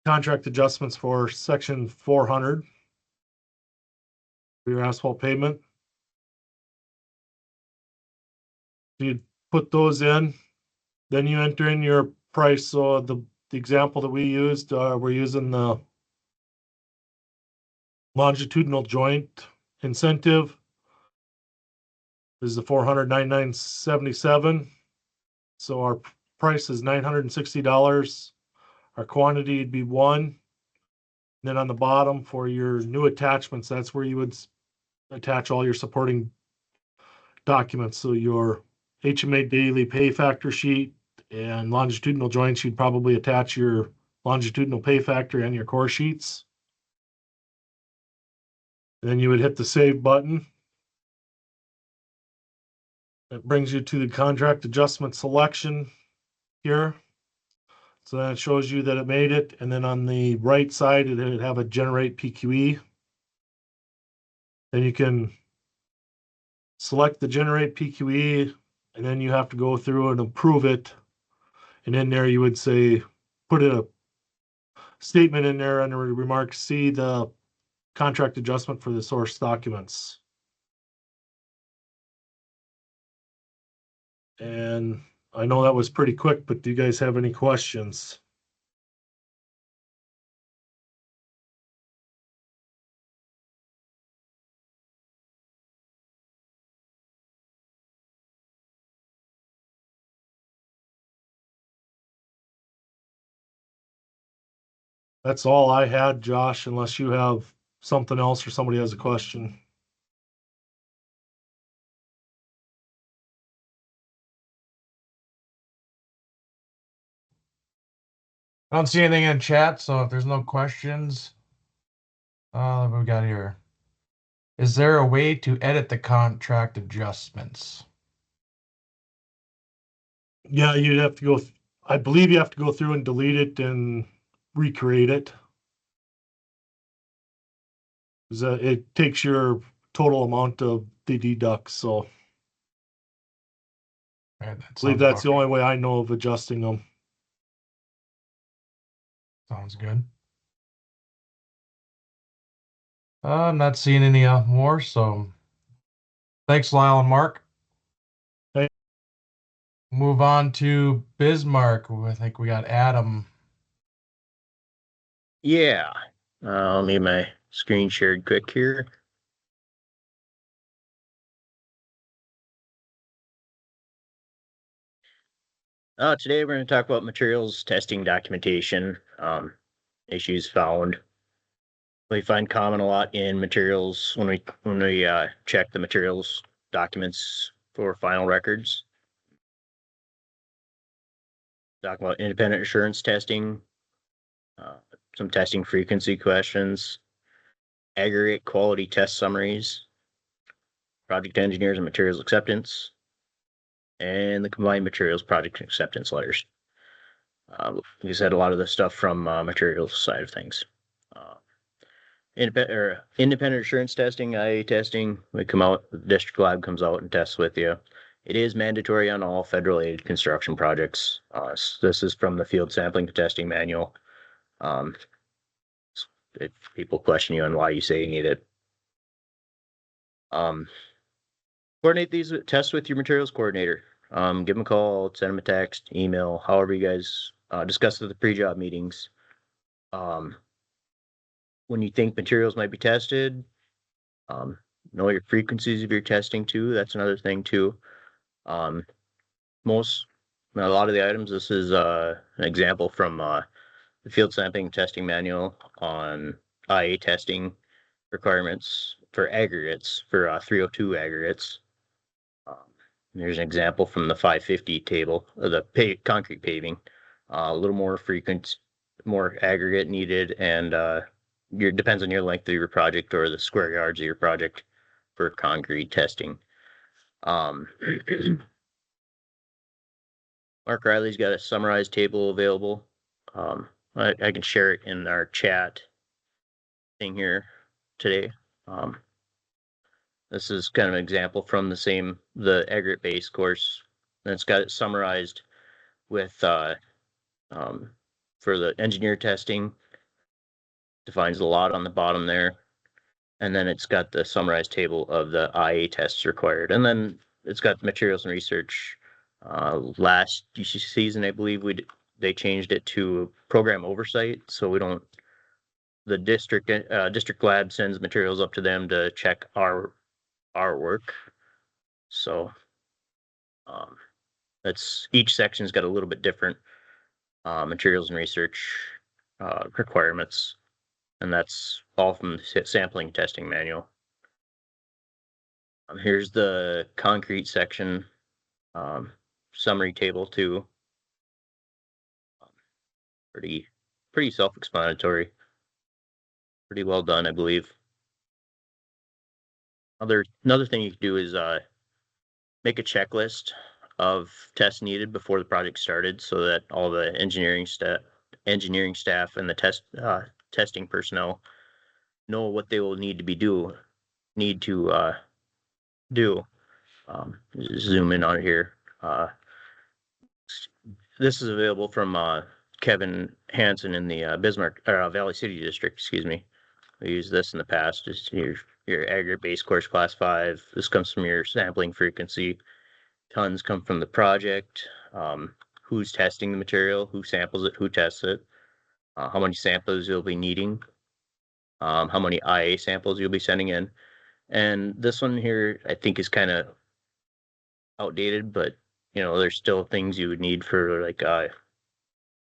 contract adjustments for section 400 for your asphalt pavement. You put those in, then you enter in your price. So the example that we used, we're using the longitudinal joint incentive. This is the 499.77. So our price is $960. Our quantity would be 1. And then on the bottom for your new attachments, that's where you would attach all your supporting documents. So your HMA daily pay factor sheet and longitudinal joints, you'd probably attach your longitudinal pay factor and your core sheets. And then you would hit the save button. It brings you to the contract adjustment selection here. So then it shows you that it made it. And then on the right side, it would have a generate PQE. Then you can select the generate PQE, and then you have to go through and approve it. And in there, you would say, put a statement in there under remarks, see the contract adjustment for the source documents. And I know that was pretty quick, but do you guys have any questions? That's all I had, Josh, unless you have something else or somebody has a question. I don't see anything in chat, so if there's no questions, what we got here? Is there a way to edit the contract adjustments? Yeah, you'd have to go, I believe you have to go through and delete it and recreate it. It takes your total amount of the deducts, so Right, I believe that's the only way I know of adjusting them. Sounds good. I'm not seeing any more, so thanks, Lyle and Mark. Hey. Move on to Bismarck. I think we got Adam. Yeah. I'll need my screen shared quick here. Today we're going to talk about materials testing documentation, issues found. We find common a lot in materials when we check the materials documents for final records. Talk about independent assurance testing, some testing frequency questions, aggregate quality test summaries, project engineers and materials acceptance, and the combined materials project acceptance letters. We said a lot of the stuff from materials side of things. Independent assurance testing, IA testing, we come out, the district lab comes out and tests with you. It is mandatory on all federal aid construction projects. This is from the field sampling testing manual. If people question you on why you say you need it. Coordinate these tests with your materials coordinator. Give them a call, send them a text, email, however you guys discuss at the pre-job meetings. When you think materials might be tested, know your frequencies of your testing too. That's another thing too. A lot of the items, this is an example from the field sampling testing manual on IA testing requirements for aggregates, for 302 aggregates. There's an example from the 550 table of the concrete paving. A little more frequent, more aggregate needed, and depends on your length of your project or the square yards of your project for concrete testing. Mark Riley's got a summarized table available. I can share it in our chat thing here today. This is kind of an example from the aggregate base course, and it's got it summarized with for the engineer testing, defines the lot on the bottom there, and then it's got the summarized table of the IA tests required, and then it's got the materials and research. Last season, I believe they changed it to program oversight, so we don't. The district lab sends materials up to them to check our work. So that's each section's got a little bit different materials and research requirements, and that's all from the sampling testing manual. Here's the concrete section summary table too. Pretty self-explanatory. Pretty well done, I believe. Another thing you can do is make a checklist of tests needed before the project started, so that all the engineering staff and the testing personnel know what they will need to do. Zoom in on it here. This is available from Kevin Hansen in the Bismarck Valley City District. Excuse me. We used this in the past. Just your aggregate base course class 5. This comes from your sampling frequency. Tons come from the project. Who's testing the material? Who samples it? Who tests it? How many samples you'll be needing? How many IA samples you'll be sending in? And this one here, I think, is kind of outdated, but there's still things you would need for like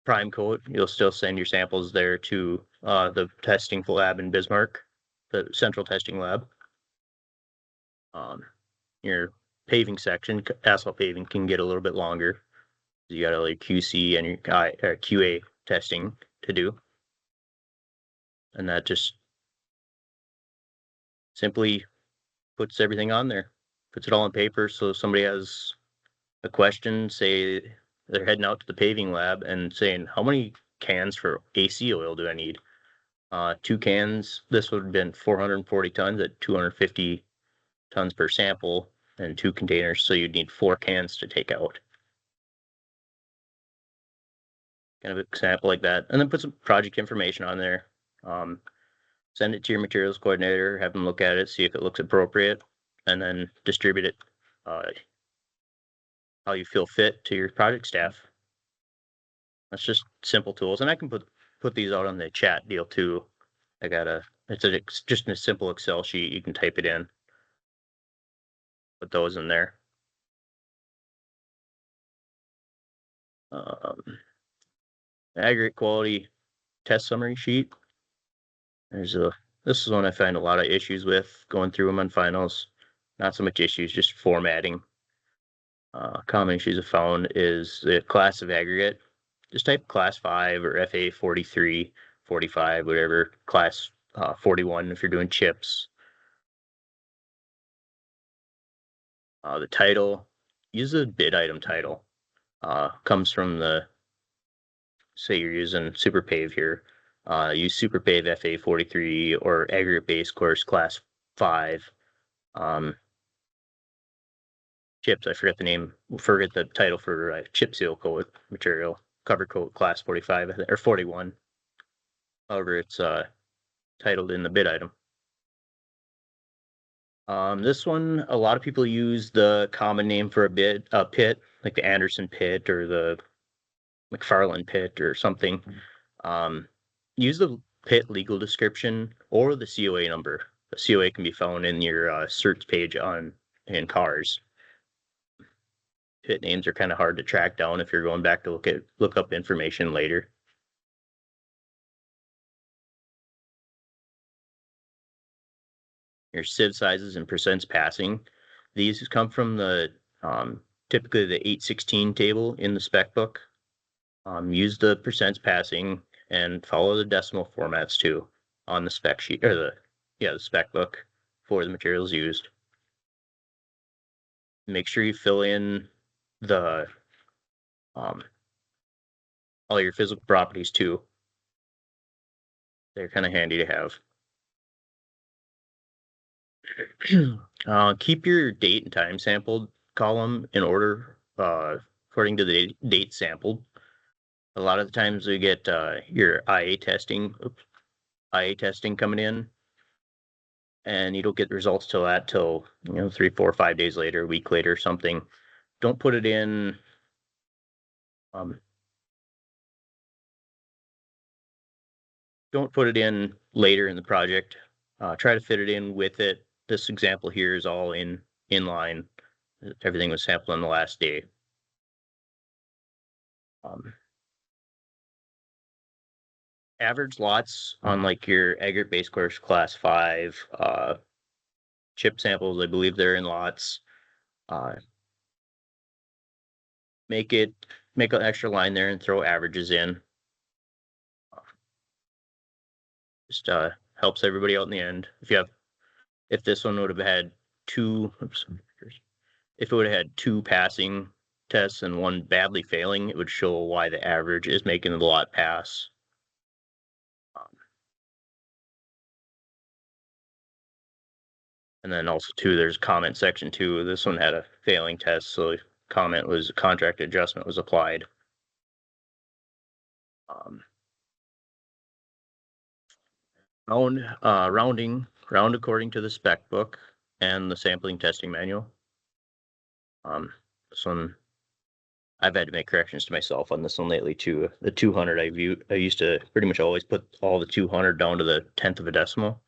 prime coat. You'll still send your samples there to the testing lab in Bismarck, the central testing lab. Your paving section, asphalt paving, can get a little bit longer. You got like QC and your QA testing to do, and that just simply puts everything on there, puts it all on paper. So if somebody has a question, say they're heading out to the paving lab and saying, how many cans for AC oil do I need? 2 cans. This would have been 440 tons at 250 tons per sample, and 2 containers. So you'd need 4 cans to take out. Kind of an example like that. And then put some project information on there. Send it to your materials coordinator, have them look at it, see if it looks appropriate, and then distribute it how you feel fit to your project staff. That's just simple tools, and I can put these out on the chat deal too. It's just a simple Excel sheet. You can type it in, put those in there. Aggregate quality test summary sheet. This is one I find a lot of issues with going through them on finals. Not so much issues, just formatting. Common issues I found is the class of aggregate. Just type class 5 or FA 43, 45, whatever, class 41 if you're doing chips. The title, use the bid item title. Comes from say you're using Super Pave here. Use Super Pave FA 43 or aggregate base course class 5. Chips, I forget the title for chip seal coat material, cover coat class 45 or 41. However, it's titled in the bid item. This one, a lot of people use the common name for a pit, like the Anderson pit or the McFarland pit or something. Use the pit legal description or the COA number. The COA can be found in your search page in cars. Pit names are kind of hard to track down if you're going back to look up information later. Your sieve sizes and percents passing. These come from the typically the 816 table in the spec book. Use the percents passing and follow the decimal formats too on the spec sheet or the spec book for the materials used. Make sure you fill in the all your physical properties too. They're kind of handy to have. Keep your date and time sampled column in order according to the date sampled. A lot of the times we get your IA testing coming in, and you don't get the results till 3, 4, 5 days later, a week later, something. Don't put it in. Don't put it in later in the project. Try to fit it in with it. This example here is all in line. Everything was sampled on the last day. Average lots on like your aggregate base course class 5 chip samples, I believe they're in lots. Make an extra line there and throw averages in. Just helps everybody out in the end. If this one would have had if it would have had 2 passing tests and 1 badly failing, it would show why the average is making the lot pass. And then also too, there's comment section 2. This one had a failing test, so the comment was contract adjustment was applied. Round according to the spec book and the sampling testing manual. This one, I've had to make corrections to myself on this one lately too. The 200 I used to pretty much always put all the 200 down to the 10th of a decimal.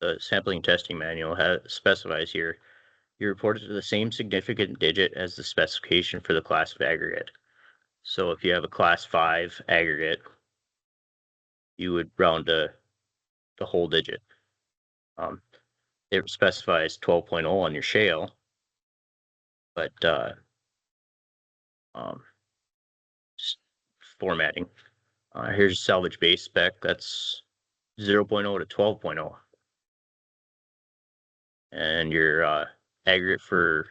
The sampling testing manual specifies here, you report it to the same significant digit as the specification for the class of aggregate. So if you have a class 5 aggregate, you would round to the whole digit. It specifies 12.0 on your shale, but just formatting. Here's salvage base spec. That's 0.0 to 12.0. And your aggregate for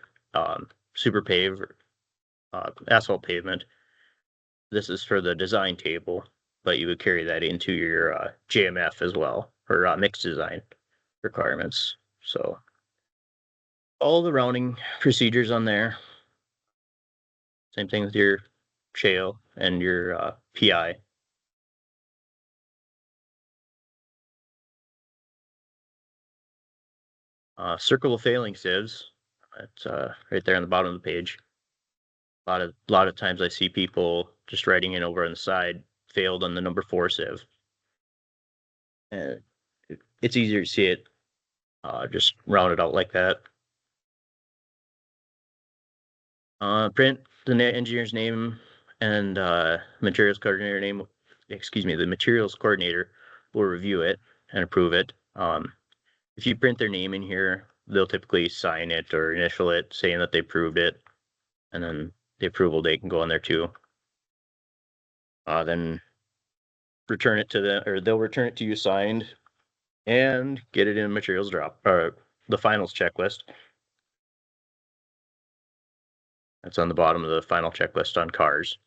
super pave, asphalt pavement. This is for the design table, but you would carry that into your JMF as well, or mixed design requirements. So all the rounding procedures on there. Same thing with your shale and your PI. Circle of failing sieves. That's right there on the bottom of the page. A lot of times I see people just writing in over on the side, failed on the number 4 sieve. And it's easier to see it just rounded out like that. Print the engineer's name and materials coordinator name. The materials coordinator will review it and approve it. If you print their name in here, they'll typically sign it or initial it, saying that they approved it, and then the approval date can go on there too. Then return it to them, or they'll return it to you signed, and get it in a materials drop or the finals checklist. That's on the bottom of the final checklist on cars.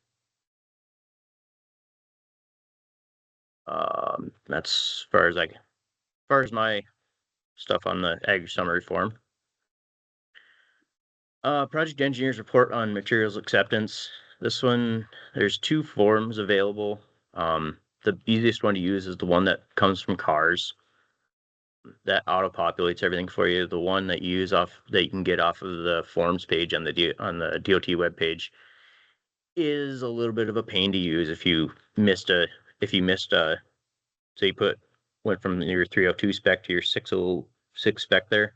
That's as far as my stuff on the Ag summary form. Project engineers report on materials acceptance. This one, there's 2 forms available. The easiest one to use is the one that comes from cars. that auto populates everything for you. The one that you use that you can get off of the forms page on the DOT webpage is a little bit of a pain to use if you missed a so you went from your 302 spec to your 606 spec there,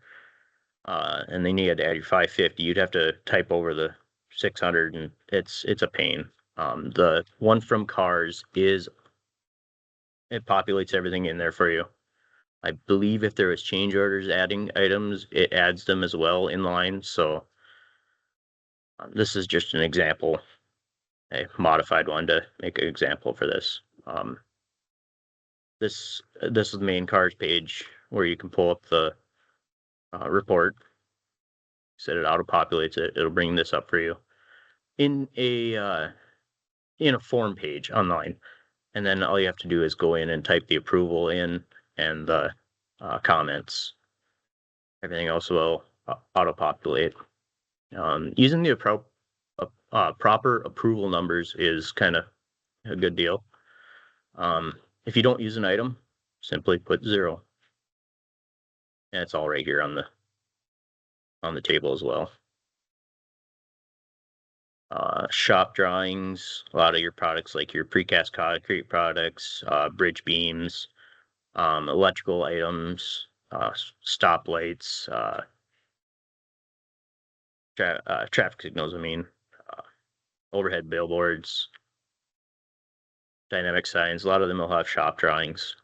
and then you had to add your 550. You'd have to type over the 600, and it's a pain. The one from Cars it populates everything in there for you. I believe if there was change orders adding items, it adds them as well in line. So this is just an example, a modified one to make an example for this. This is the main Cars page where you can pull up the report. Set it auto populates it. It'll bring this up for you in a form page online, and then all you have to do is go in and type the approval in and the comments. Everything else will auto populate. Using the proper approval numbers is kind of a good deal. If you don't use an item, simply put 0. And it's all right here on the table as well. Shop drawings, a lot of your products like your precast concrete products, bridge beams, electrical items, stoplights, traffic signals, overhead billboards, dynamic signs. A lot of them will have shop drawings.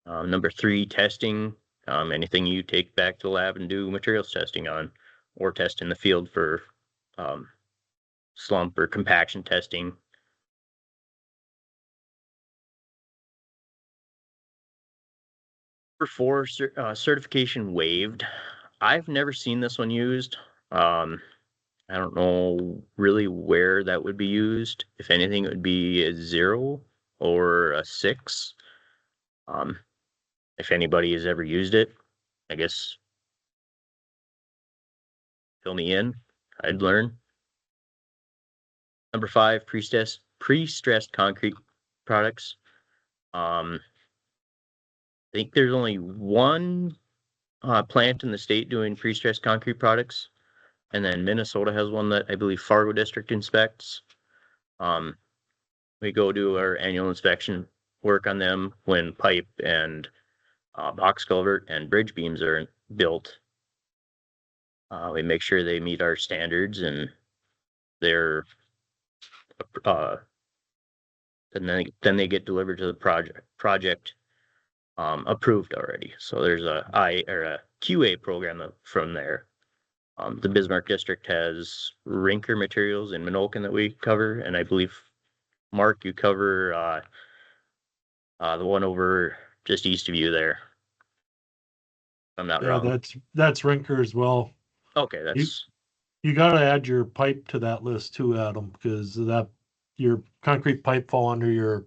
Number 3, testing. Anything you take back to the lab and do materials testing on, or test in the field for slump or compaction testing. Number 4, certification waived. I've never seen this one used. I don't know really where that would be used. If anything, it would be a 0 or a 6. If anybody has ever used it, I guess fill me in. I'd learn. Number 5, pre-stressed concrete products. I think there's only one plant in the state doing pre-stressed concrete products, and then Minnesota has one that I believe Fargo District inspects. We go do our annual inspection work on them when pipe and box culvert and bridge beams are built. We make sure they meet our standards and they're and then they get delivered to the project approved already. So there's a QA program from there. The Bismarck District has Rinker Materials in Minokan that we cover, and I believe Mark, you cover the one over just east of you there. I'm not wrong. That's Rinker as well. Okay, that's you got to add your pipe to that list too, Adam, because your concrete pipe fall under your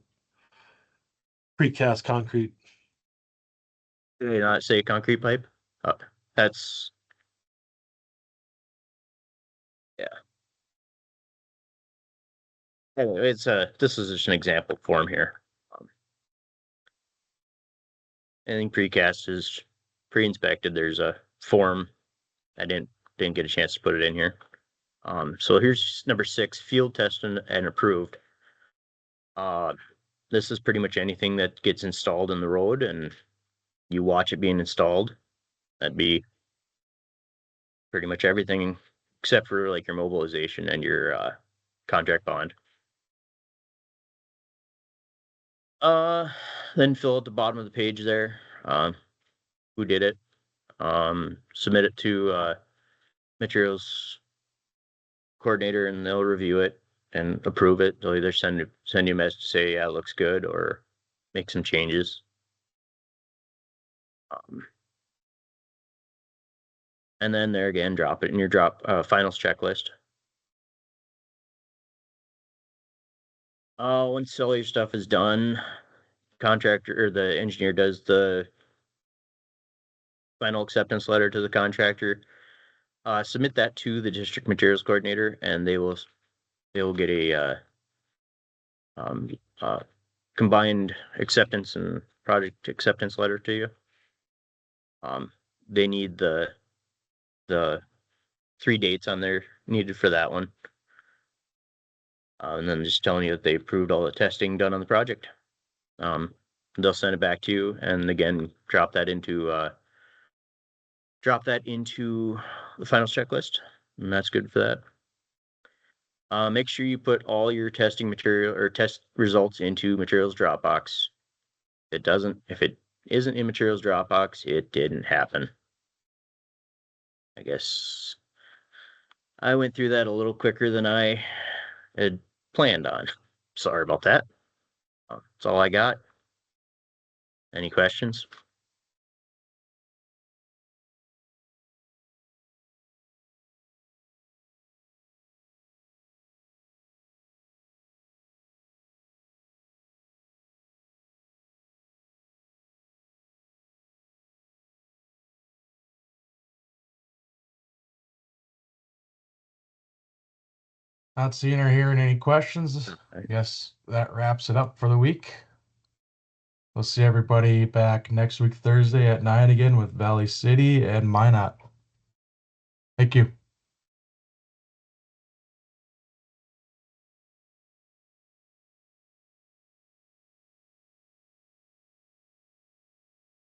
precast concrete. Did they not say concrete pipe? That's yeah. Anyway, this is just an example form here. Anything precast is pre-inspected. There's a form. I didn't get a chance to put it in here. So here's number 6, field tested and approved. This is pretty much anything that gets installed in the road and you watch it being installed. That'd be pretty much everything except for like your mobilization and your contract bond. Then fill at the bottom of the page there, who did it, submit it to materials coordinator, and they'll review it and approve it. They'll either send you a message to say, yeah, it looks good, or make some changes. And then there again, drop it in your finals checklist. Once all your stuff is done, contractor or the engineer does the final acceptance letter to the contractor. Submit that to the district materials coordinator, and they will get a combined acceptance and project acceptance letter to you. They need the 3 dates on there needed for that one. And then just telling you that they approved all the testing done on the project. They'll send it back to you, and again, drop that into the finals checklist, and that's good for that. Make sure you put all your testing material or test results into materials Dropbox. If it isn't in materials Dropbox, it didn't happen. I guess I went through that a little quicker than I had planned on. Sorry about that. That's all I got. Any questions? Not seeing or hearing any questions. I guess that wraps it up for the week. We'll see everybody back next week, Thursday at 9 again with Valley City and Minot. Thank you.